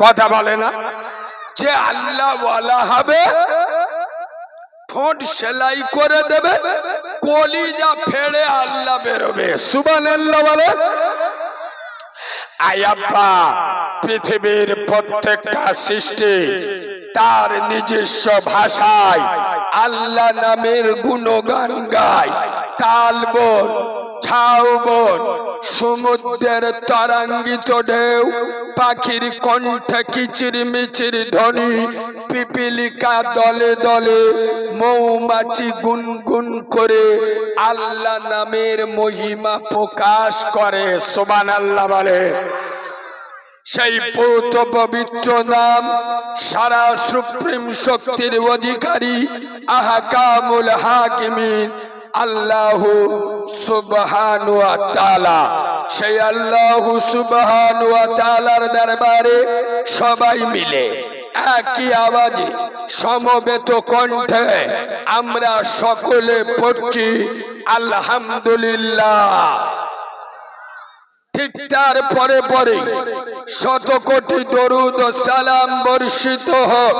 কথা বলে না যে আল্লাহ ওয়ালা হবে ঠোঁট সেলাই করে দেবে কলিজা ফেড়ে আল্লাহ বেরোবে সুবহানাল্লাহ বলে আয়াপ্পা পৃথিবীর প্রত্যেকটা সৃষ্টি তার নিজস্ব ভাষায় আল্লাহ নামের গুণগান গায় তাল বল ঝাউ বল সমুদ্রের তরঙ্গিত ঢেউ পাখির কণ্ঠে কিচির মিচির ধ্বনি পিপিলিকা দলে দলে মৌমাছি গুনগুন করে আল্লাহ নামের মহিমা প্রকাশ করে সুবহানাল্লাহ বলে সেই পূত পবিত্র নাম সারা সুপ্রিম শক্তির অধিকারী আহকামুল হাকিমিন আল্লাহ সুবহানাহু ওয়া তাআলা সেই আল্লাহ সুবহানাহু ওয়া তাআলার দরবারে সবাই মিলে একই আওয়াজে সমবেত কণ্ঠে আমরা সকলে পড়ছি আলহামদুলিল্লাহ ঠিক তার পরে পরে শত কোটি দরুদ ও সালাম বর্ষিত হোক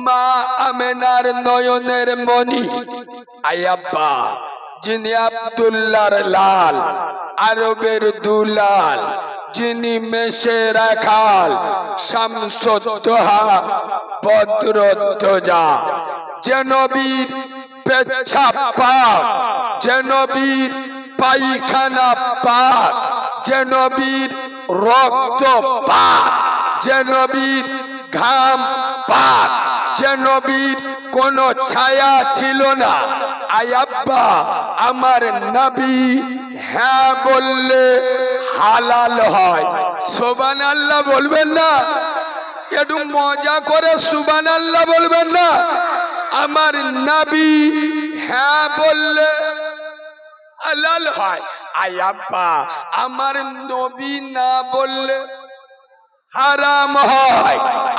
মা আমেনার নয়নের মণি আয়াব্বা যিনি আব্দুল্লাহর লাল আরবের দুলাল যিনি মেশে রাখাল শামসুদ্দোহা বদরুদ্দোজা যে নবীর পেচ্ছাপ পাক যে নবীর পায়খানা পাক যে নবীর রক্ত পাক যে নবীর ঘাম পাক যে নবীর কোন ছায়া ছিল না আয়াব্বা আমার নবী হ্যাঁ বললে হালাল হয় সুবহানাল্লাহ বলবেন না একটু মজা করে সুবহানাল্লাহ বলবেন না আমার নবী হ্যাঁ বললে হালাল হয় আয়াব্বা আমার নবী না বললে হারাম হয়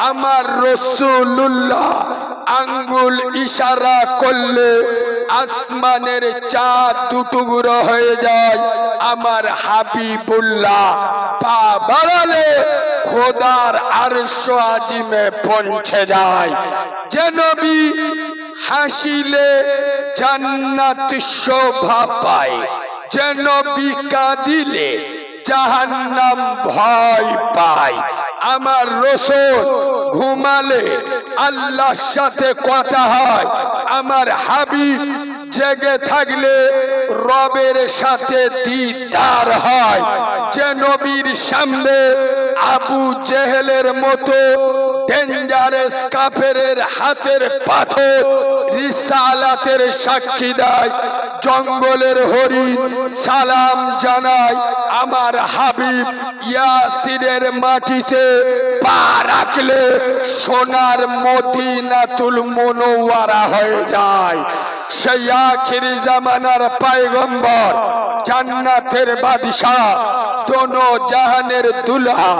আমার রাসূলুল্লাহ আঙ্গুল ইশারা করলে আসমানের চাঁদ দুটুকরো হয়ে যায় আমার হাবিবুল্লাহ পা বাড়ালে খোদার আরশ আজিমে পৌঁছে যায় যে নবী হাসিলে জান্নাত শোভা পায় যে নবী কাঁদিলে জাহান্নাম ভয় পায় আমার রাসূল ঘুমালে আল্লাহর সাথে কথা হয় আমার হাবিব জেগে থাকলে রবের সাথে দিদার হয় যে নবীর সামনে আবু জেহেলের মতো ডেঞ্জারাস কাফেরের হাতের পাথর রিসালাতের সাক্ষী দেয় জঙ্গলের হরিণ সালাম জানায় আমার হাবিব ইয়াসিরের মাটিতে পা রাখলে সোনার মদিনাতুল মুনাওয়ারা হয়ে যায় সেই আখিরি জামানার পয়গম্বর জান্নাতের বাদশা দোনো জাহানের দুলহা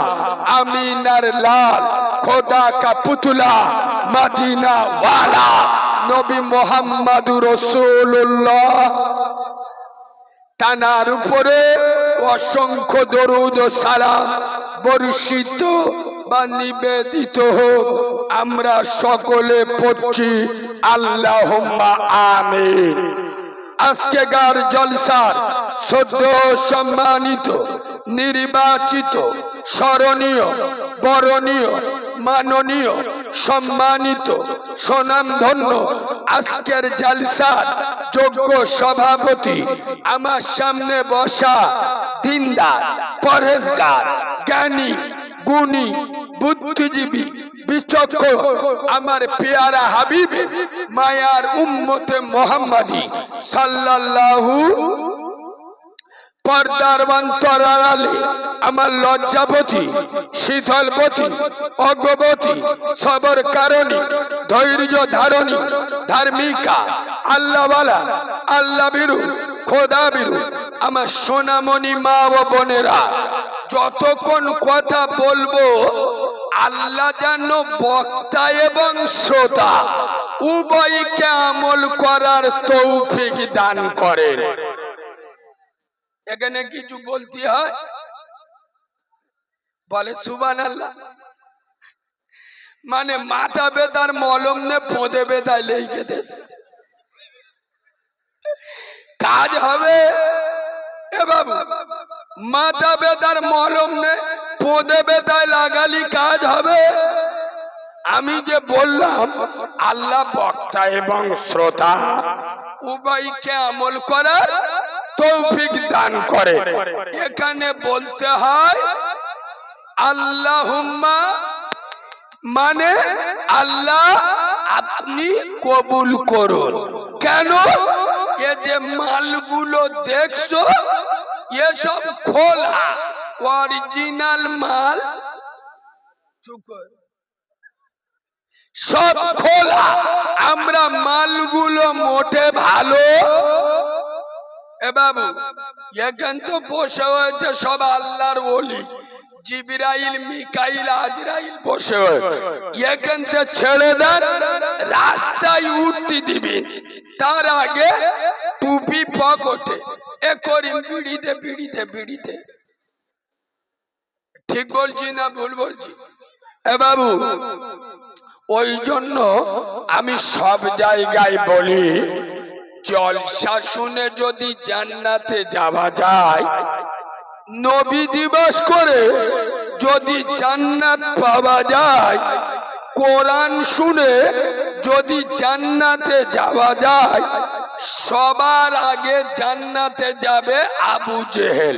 আমিনার লাল খোদা কা পুতলা মদিনা ওয়ালা নবী মুহাম্মদুর রাসূলুল্লাহ তানার উপরে অসংখ্য দরুদ ও সালাম বর্ষিত বা নিবেদিত হোক আমরা সকলে পড়ছি আল্লাহুম্মা আমিন আজকেকার জলসার সদ্য সম্মানিত নির্বাচিত স্মরণীয় বরণীয় মাননীয় সম্মানিত সুনামধন্য আজকের জলসার যোগ্য সভাপতি আমার সামনে বসা দিনদার পরহেজগার জ্ঞানী গুণী বুদ্ধিজীবী বিচক্ষণ আমার পেয়ারা হাবিব মায়ার উম্মতে মুহাম্মাদি সাল্লাল্লাহু পর্দার অন্তরালে আমার লজ্জাবতী শীতলবতী অজ্ঞবতী সবর কারণী ধৈর্য ধারণী ধার্মিকা আল্লাহওয়ালা আল্লাহ বিরু খোদা বিরু আমার সোনামণি মা ও বোনেরা যতক্ষণ কথা বলবো আল্লাহ যেন বক্তা এবং শ্রোতা উভয়কে আমল করার তৌফিক দান করেন। এখানে কিছু বলতে হয় বলে সুবহানাল্লাহ মানে মাথা ব্যথার মলম নে ফোঁদে ব্যথায় লেগে দেশ কাজ হবে এ বাবু। মাথা ব্যথার মলম নে ফোঁদে ব্যথায় লাগালি কাজ হবে? আমি যে বললাম আল্লাহ বক্তা এবং শ্রোতা উভয়কে আমল করার তৌফিক দান করে। এখানে বলতে হয় আল্লাহুম্মা, মানে আল্লাহ আপনি কবুল করুন। কেন? এ যে মালগুলো দেখছো এসব খোলা অরিজিনাল মাল, সব খোলা। আমরা মালগুলো মোটে ভালো এ বাবু। এখান তো বসে হয়েছে সব আল্লাহর ওলি, জিবরাইল, মিকাইল, আজরাইল বসে হয়েছে। এখান থেকে ছেড়ে দেন, রাস্তায় উঠতে দিবি তার আগে টুপি পকেটে এ করি বিড়িতে বিড়িতে বিড়িতে। ঠিক বলছি না ভুল বলছি এ বাবু? ওই জন্য আমি সব জায়গায় বলি জলসা শুনে যদি জান্নাতে যাওয়া যায়, নবী দিবস করে যদি জান্নাত পাওয়া যায়, কোরআন শুনে যদি জান্নাতে যাওয়া যায়, সবার আগে জান্নাতে যাবে আবু জেহেল।